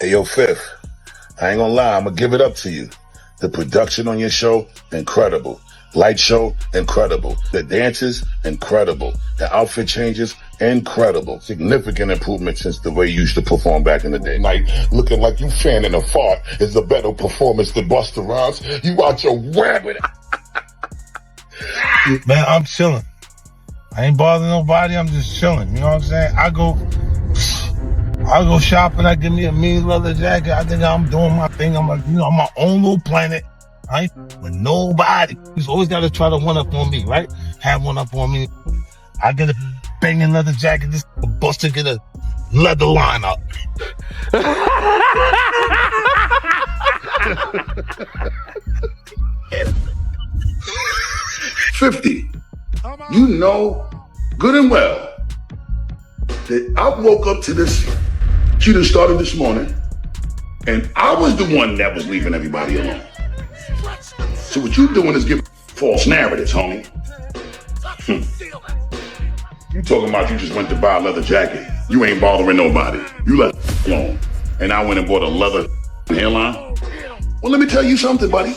Hey, yo, Fifth, I ain't gonna lie, I'm gonna give it up to you. The production on your show, incredible. Light show, incredible. The dances, incredible. The outfit changes, incredible. Significant improvement since the way you used to perform back in the day. Like, looking like you fanning a fart is a better performance than Busta Rhymes. You out your rabbit. Man, I'm chilling. I ain't bothering nobody, I'm just chilling. You know what I'm saying? I go shopping, I give me a mean leather jacket. I think I'm doing my thing. I'm like, I'm my own little planet. I ain't with nobody. He's always got to try to one up on me, right? Have one up on me. I get a banging leather jacket. This Busta get a leather line up. 50. You know good and well that I woke up to this. She done started this morning, and I was the one that was leaving everybody alone. So what you doing is giving false narratives, homie. You talking about you just went to buy a leather jacket. You ain't bothering nobody. You left alone. And I went and bought a leather hairline. Well, let me tell you something, buddy.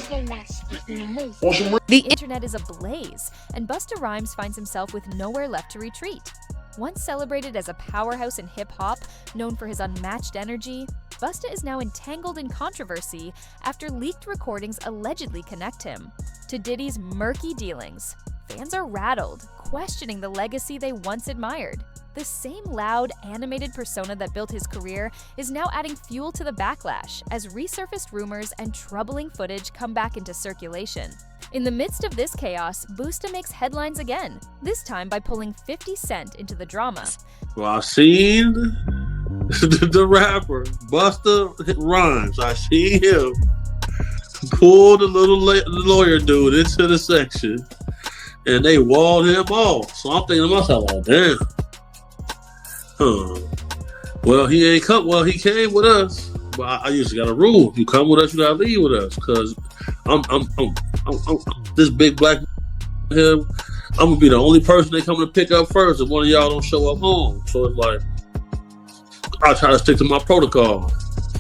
The internet is ablaze, and Busta Rhymes finds himself with nowhere left to retreat. Once celebrated as a powerhouse in hip-hop, known for his unmatched energy, Busta is now entangled in controversy after leaked recordings allegedly connect him to Diddy's murky dealings. Fans are rattled, questioning the legacy they once admired. The same loud, animated persona that built his career is now adding fuel to the backlash as resurfaced rumors and troubling footage come back into circulation. In the midst of this chaos, Busta makes headlines again, this time by pulling 50 Cent into the drama. Well, I've seen the rapper, Busta Rhymes. I seen him pull the little lawyer dude into the section, and they walled him off. So I'm thinking to myself, oh, damn. Well, he ain't come. Well, he came with us, but I usually got a rule: you come with us, you gotta leave with us. Cause I'm this big black here. I'm gonna be the only person they come to pick up first if one of y'all don't show up home. So it's like I try to stick to my protocol,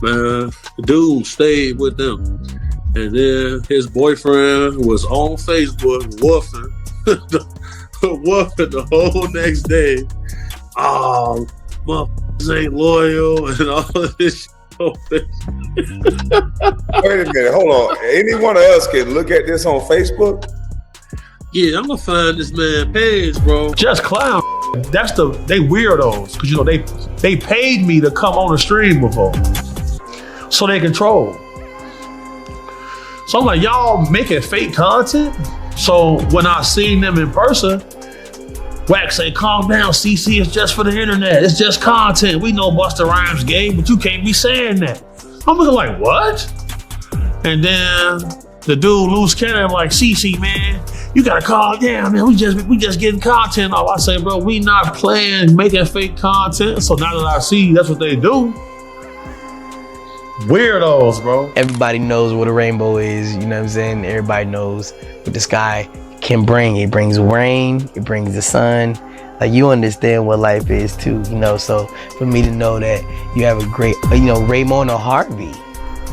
man. The dude stayed with them, and then his boyfriend was on Facebook woofing, woofing the whole next day. Oh, motherfuckers ain't loyal and all of this shit. Wait a minute, hold on. Any one of us can look at this on Facebook? Yeah, I'm gonna find this man page, bro. Just clown. They weirdos, because they paid me to come on the stream before, so they control. So I'm like, y'all making fake content. So when I seen them in person, Wax say, calm down, CC, it's just for the internet. It's just content. We know Busta Rhymes gay, but you can't be saying that. I'm looking like, what? And then the dude, loose cannon, like, CC, man, you gotta calm down, man. We just getting content off. I say, bro, we not playing, making fake content. So now that I see that's what they do, weirdos, bro. Everybody knows what a rainbow is, you know what I'm saying? Everybody knows what the sky can bring. It brings rain, it brings the sun. Like, you understand what life is too, so for me to know that you have a great, Raymona Harvey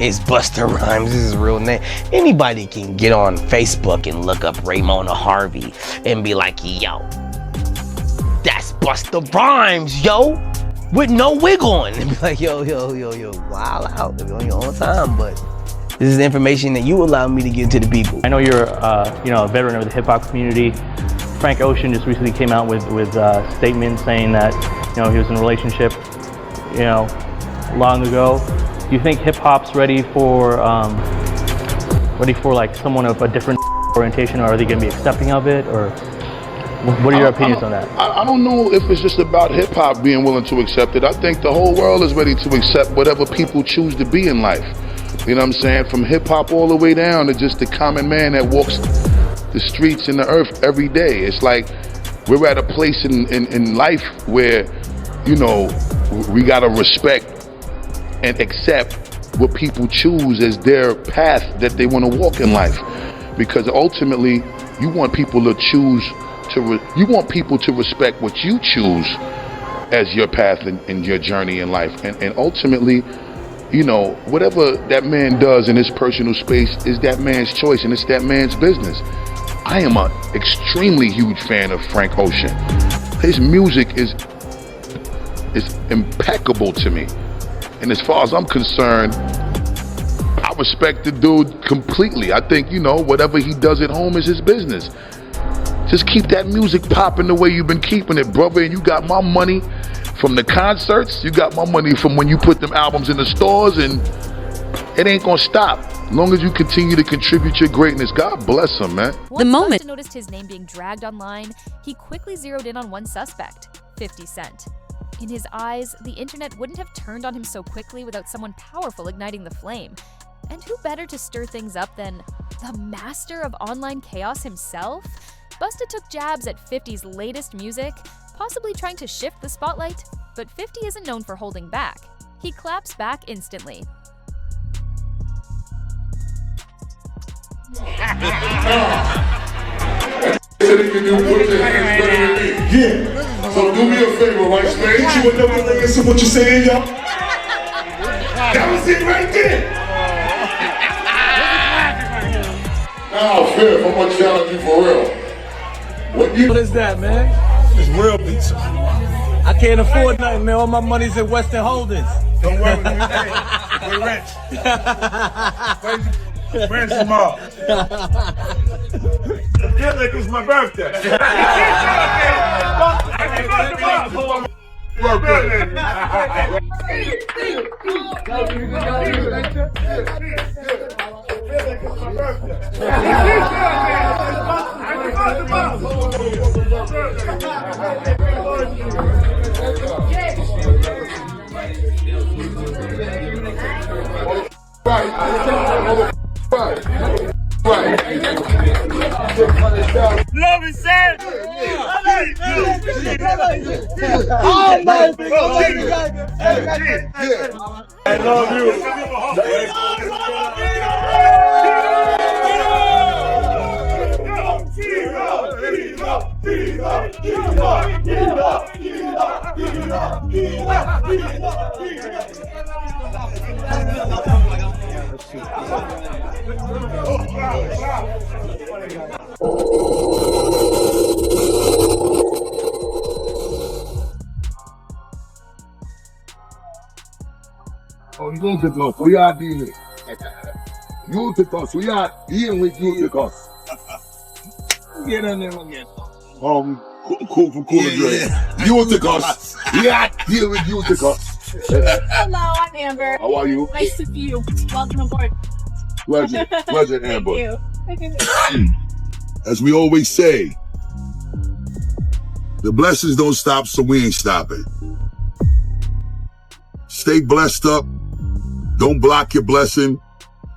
is Busta Rhymes, this is his real name. Anybody can get on Facebook and look up Raymona Harvey and be like, yo, that's Busta Rhymes, yo, with no wig on, and be like, yo, wild out, on your own time, but this is information that you allow me to give to the people. I know you're, a veteran of the hip hop community. Frank Ocean just recently came out with a statement saying that, he was in a relationship, long ago. Do you think hip hop's ready for like someone of a different orientation, or are they going to be accepting of it, or what are your opinions on that? I don't know if it's just about hip hop being willing to accept it. I think the whole world is ready to accept whatever people choose to be in life. You know what I'm saying? From hip hop all the way down to just the common man that walks the streets and the earth every day. It's like we're at a place in life where, we gotta respect and accept what people choose as their path that they want to walk in life. Because ultimately, you want people to choose you want people to respect what you choose as your path in your journey in life. And ultimately, You know, whatever that man does in his personal space is that man's choice and it's that man's business. I am an extremely huge fan of Frank Ocean. His music is impeccable to me. And as far as I'm concerned, I respect the dude completely. I think, you know, whatever he does at home is his business. Just keep that music popping the way you've been keeping it, brother. And you got my money from the concerts. You got my money from when you put them albums in the stores, and it ain't gonna stop. As long as you continue to contribute your greatness, God bless him, man. Once Busta noticed his name being dragged online, he quickly zeroed in on one suspect, 50 Cent. In his eyes, the internet wouldn't have turned on him so quickly without someone powerful igniting the flame. And who better to stir things up than the master of online chaos himself? Busta took jabs at 50's latest music, possibly trying to shift the spotlight, but 50 isn't known for holding back. He claps back instantly. Yeah. So do me a favor, right, man? You another thing listen what you're saying, y'all? That was it right there. Now, Fifth, I'm gonna challenge you for real. What is that, man? It's real pizza. I can't afford nothing, man. All my money's in Western Holdings. Don't worry, we're rich. Where's the mall? Yeah, like it's my birthday. Love is sad. Oh, man. I love you. Oh, Uticus, we are dealing. Uticus, we are dealing with Uticus. Get on there again. Cool for cool drink. Uticus, we are dealing with Uticus. Hello, I'm Amber. How are you? Nice to meet you. Welcome aboard. Pleasure, Amber. Thank you. As we always say, the blessings don't stop, so we ain't stopping. Stay blessed up. Don't block your blessing.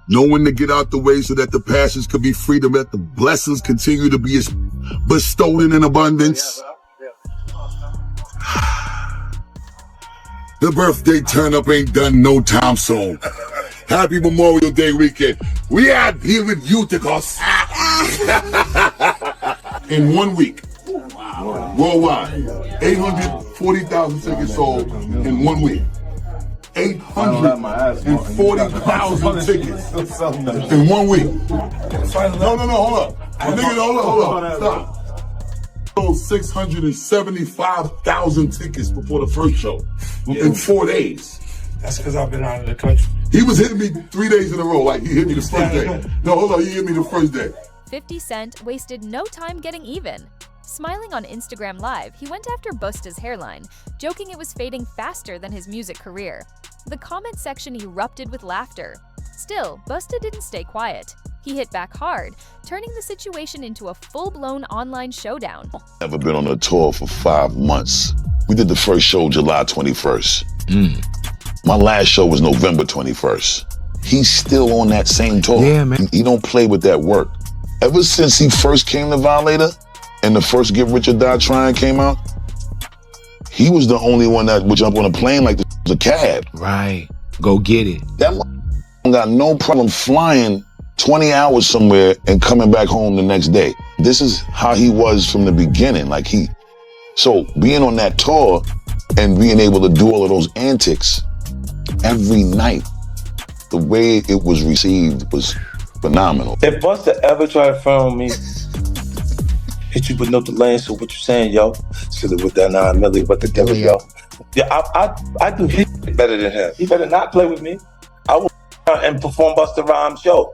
Know when to get out the way so that the passions could be free, to let the blessings continue to be bestowed in abundance. The birthday turn up ain't done no time soon. Happy Memorial Day weekend. We out here with Uticus. In 1 week. Worldwide. 840,000 tickets sold in 1 week. 840,000 tickets in 1 week. No, hold up. Hold up. Stop. Sold 675,000 tickets before the first show in 4 days. That's because I've been out of the country. He was hitting me 3 days in a row, like he hit me the first day. No, hold on, he hit me the first day. 50 Cent wasted no time getting even. Smiling on Instagram Live, he went after Busta's hairline, joking it was fading faster than his music career. The comment section erupted with laughter. Still, Busta didn't stay quiet. He hit back hard, turning the situation into a full-blown online showdown. Never been on a tour for 5 months. We did the first show July 21st. My last show was November 21st. He's still on that same tour. Yeah, man. He don't play with that work. Ever since he first came to Violator and the first Get Rich or Die Trying came out, he was the only one that would jump on a plane like the cab. Right. Go get it. That got no problem flying 20 hours somewhere and coming back home the next day. This is how he was from the beginning. So being on that tour and being able to do all of those antics every night, the way it was received was phenomenal. If Busta ever try to front on me, hit you with no delay, so what you saying, yo? Should have with that 9 milli, but the devil, yo. Yeah, I do his better than him. He better not play with me. I will and perform Busta Rhymes' show.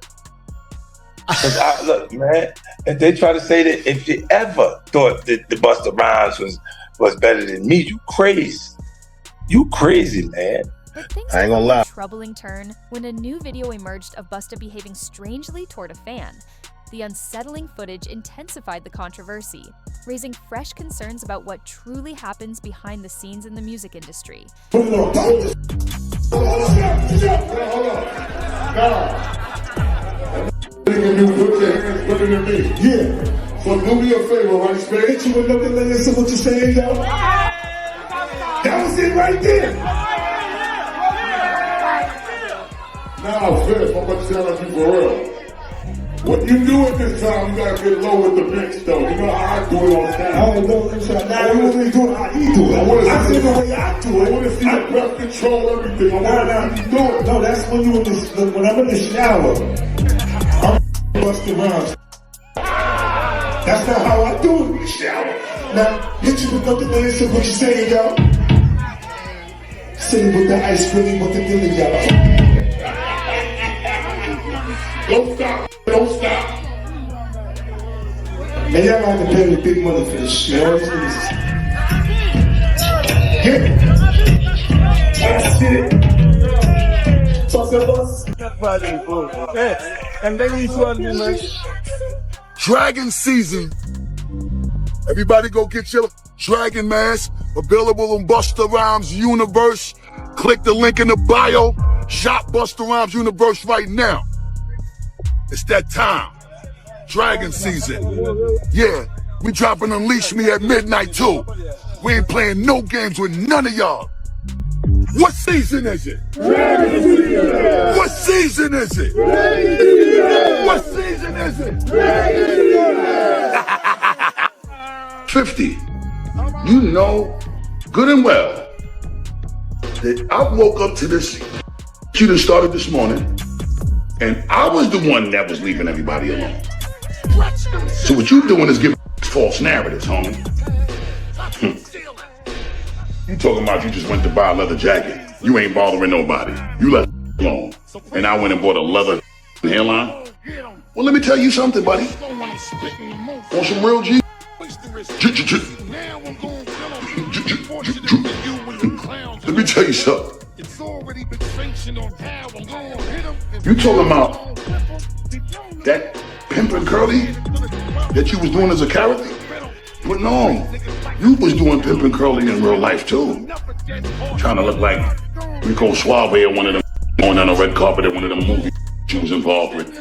Cause look, man, if they try to say that if you ever thought that the Busta Rhymes was better than me, you crazy. You crazy, man. But things I ain't gonna lie. took a troubling turn when a new video emerged of Busta behaving strangely toward a fan. The unsettling footage intensified the controversy, raising fresh concerns about what truly happens behind the scenes in the music industry. Hold on. Put your hands better than me. Yeah. So do me a favor, right, Spade? Hit you with nothing layers of what you're saying, yo. That was it right there. Now, Fifth, I'm gonna tell you for real. What you do at this time, you gotta get low with the bench, though. You know how I do it on time. I don't know. Now you want me to do it how he do it. I see the way I do it. I want to see the breath control, everything. I want to see you do it. No, that's when when I'm in the shower. I'm Busta Rhymes. That's not how I do it in the shower. Now, hit you with nothing to answer what you're saying, y'all. Sitting with the ice cream, with the dilly, y'all. Don't stop. Don't stop. Man, y'all have to pay me big money for this shit. Yeah. That's it. So I said, boss. And then he's running, man. Dragon season. Everybody go get your Dragon mask. Available on Busta Rhymes Universe. Click the link in the bio. Shop Busta Rhymes Universe right now. It's that time. Dragon season. Yeah, we dropping Unleash Me at midnight too. We ain't playing no games with none of y'all. What season is it? Dragon season. What season is it? Dragon season. What season is it? Dragon season. 50. You know good and well that I woke up to this. She done started this morning. And I was the one that was leaving everybody alone. So what you doing is giving false narratives, homie. You talking about you just went to buy a leather jacket. You ain't bothering nobody. You left alone. And I went and bought a leather hairline. Well, let me tell you something, buddy. Want some real G? Let me tell you something. You talking about that pimpin' curly that you was doing as a character? But no, you was doing pimpin' curly in real life too. Trying to look like Rico Suave or one of them going down a red carpet at one of them movies she was involved with.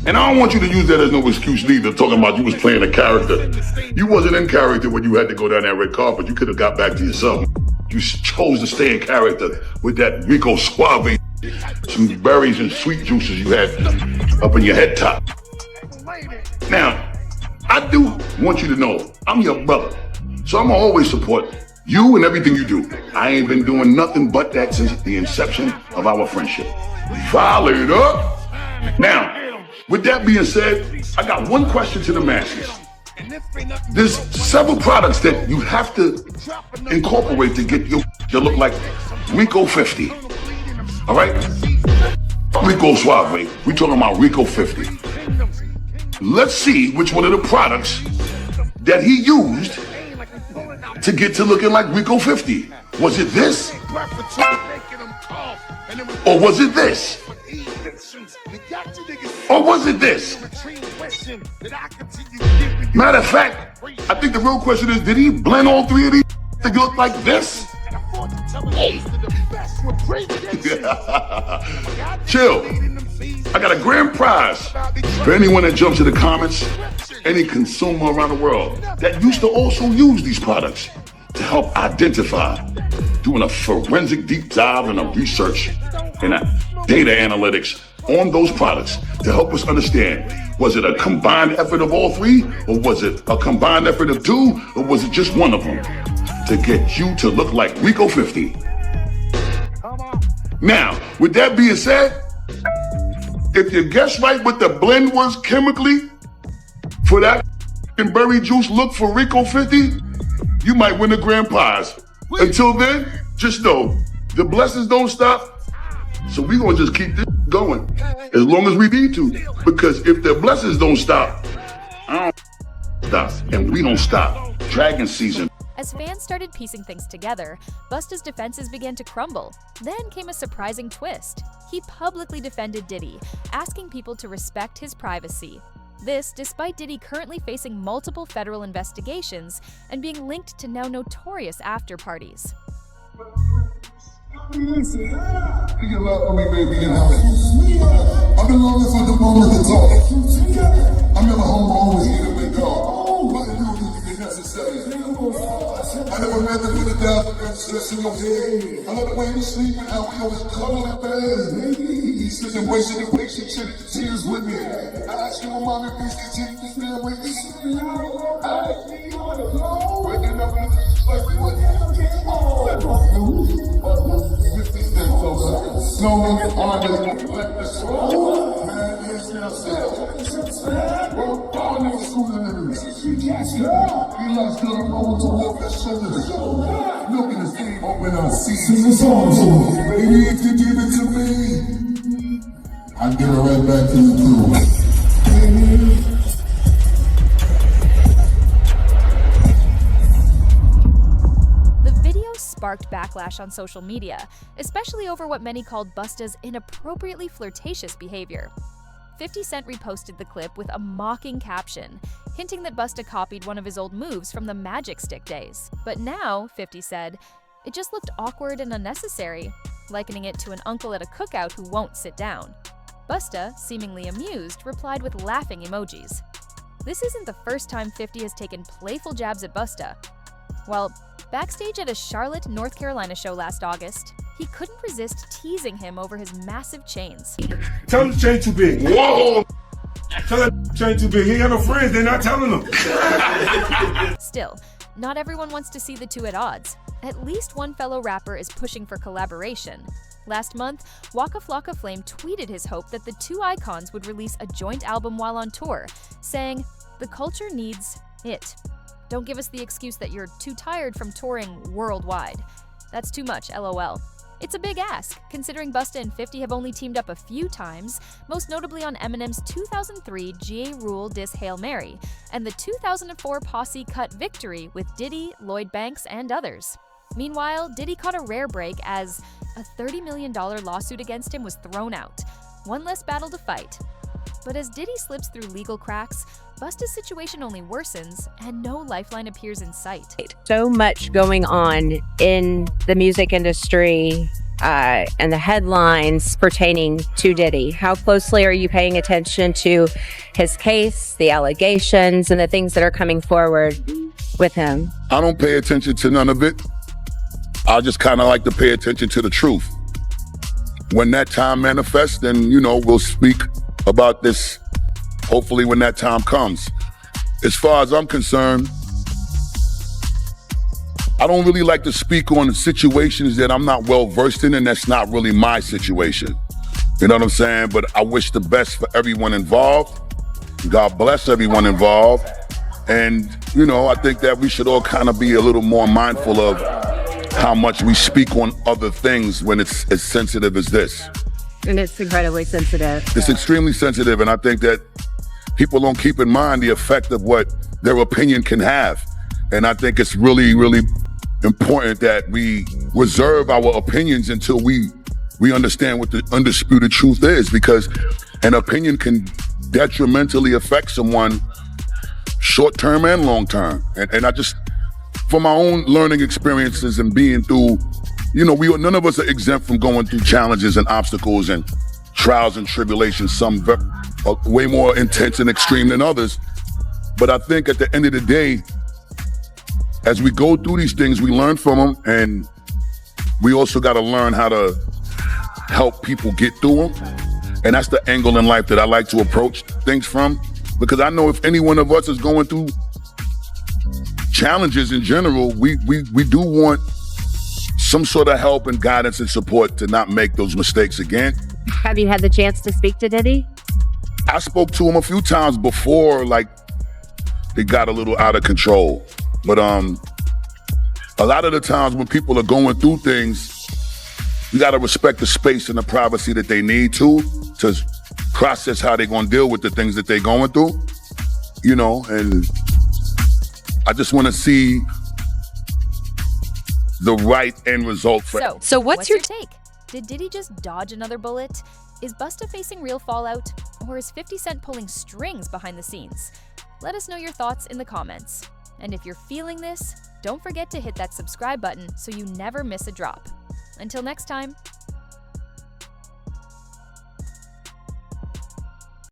And I don't want you to use that as no excuse neither, talking about you was playing a character. You wasn't in character when you had to go down that red carpet. You could have got back to yourself. You chose to stay in character with that Rico Suave, some berries and sweet juices you had up in your head top. Now, I do want you to know I'm your brother, so I'm gonna always support you and everything you do. I ain't been doing nothing but that since the inception of our friendship. Follow it up. Now, with that being said, I got one question to the masses. There's several products that you have to incorporate to get you to look like Rico 50. All right? Rico Suave. We talking about Rico 50. Let's see which one of the products that he used to get to looking like Rico 50. Was it this? Or was it this? Or was it this? Matter of fact, I think the real question is, did he blend all three of these to look like this? Chill. I got a grand prize for anyone that jumps in the comments, any consumer around the world that used to also use these products to help identify, doing a forensic deep dive and a research and a data analytics on those products to help us understand, was it a combined effort of all three, or was it a combined effort of two, or was it just one of them to get you to look like Rico 50? Now, with that being said, if you guess right what the blend was chemically for that berry juice look for Rico 50, you might win a grand prize. Until then, just know, the blessings don't stop, so we gonna just keep this going as long as we need to. Because if the blessings don't stop, I don't stop, and we don't stop. Dragon season. As fans started piecing things together, Busta's defenses began to crumble. Then came a surprising twist. He publicly defended Diddy, asking people to respect his privacy. This despite Diddy currently facing multiple federal investigations and being linked to now notorious after-parties. I've been longing for the moment to talk. I never home always here to make God. I never meant to put it down for that stress in your head. I love the way you sleep and how we always cuddle in bed. He's just embracing the relationship, tears with me. I ask you, mommy, please continue to stand with me. Waking up like we were snowing on the let the soul. Man, here's yourself. Well, all niggas schooling in this. He loves good to walk that shoulder. Look at his game open up. Sing the song to me. Baby, if you give it to me, I'll give it right back to you too. Sparked backlash on social media, especially over what many called Busta's inappropriately flirtatious behavior. 50 Cent reposted the clip with a mocking caption, hinting that Busta copied one of his old moves from the Magic Stick days. But now, 50 said, it just looked awkward and unnecessary, likening it to an uncle at a cookout who won't sit down. Busta, seemingly amused, replied with laughing emojis. This isn't the first time 50 has taken playful jabs at Busta. Well, backstage at a Charlotte, North Carolina show last August, he couldn't resist teasing him over his massive chains. Tell him the chain too big. Whoa! Tell him the chain too big. He ain't got no friends, they're not telling him. Still, not everyone wants to see the two at odds. At least one fellow rapper is pushing for collaboration. Last month, Waka Flocka Flame tweeted his hope that the two icons would release a joint album while on tour, saying, "The culture needs it. Don't give us the excuse that you're too tired from touring worldwide. That's too much, LOL." It's a big ask, considering Busta and 50 have only teamed up a few times, most notably on Eminem's 2003 G.A. Rule diss Hail Mary, and the 2004 Posse cut Victory with Diddy, Lloyd Banks, and others. Meanwhile, Diddy caught a rare break as a $30 million lawsuit against him was thrown out. One less battle to fight. But as Diddy slips through legal cracks, Busta's situation only worsens, and no lifeline appears in sight. So much going on in the music industry and the headlines pertaining to Diddy. How closely are you paying attention to his case, the allegations, and the things that are coming forward with him? I don't pay attention to none of it. I just kind of like to pay attention to the truth. When that time manifests, then, we'll speak about this, hopefully when that time comes. As far as I'm concerned, I don't really like to speak on situations that I'm not well versed in, and that's not really my situation. You know what I'm saying? But I wish the best for everyone involved. God bless everyone involved. And, I think that we should all kind of be a little more mindful of how much we speak on other things when it's as sensitive as this. And it's incredibly sensitive. It's extremely sensitive, and I think that people don't keep in mind the effect of what their opinion can have. And I think it's really, really important that we reserve our opinions until we understand what the undisputed truth is, because an opinion can detrimentally affect someone short-term and long-term. And I just, from my own learning experiences and being through, none of us are exempt from going through challenges and obstacles and trials and tribulations, some way more intense and extreme than others. But I think at the end of the day, as we go through these things, we learn from them, and we also got to learn how to help people get through them. And that's the angle in life that I like to approach things from, because I know if any one of us is going through challenges in general, we do want some sort of help and guidance and support to not make those mistakes again. Have you had the chance to speak to Diddy? I spoke to him a few times before, like, it got a little out of control. But a lot of the times when people are going through things, you gotta respect the space and the privacy that they need to process how they're gonna deal with the things that they're going through, you know, and I just wanna see the right end result for So what's your take? Did Diddy just dodge another bullet? Is Busta facing real fallout? Or is 50 Cent pulling strings behind the scenes? Let us know your thoughts in the comments. And if you're feeling this, don't forget to hit that subscribe button so you never miss a drop. Until next time.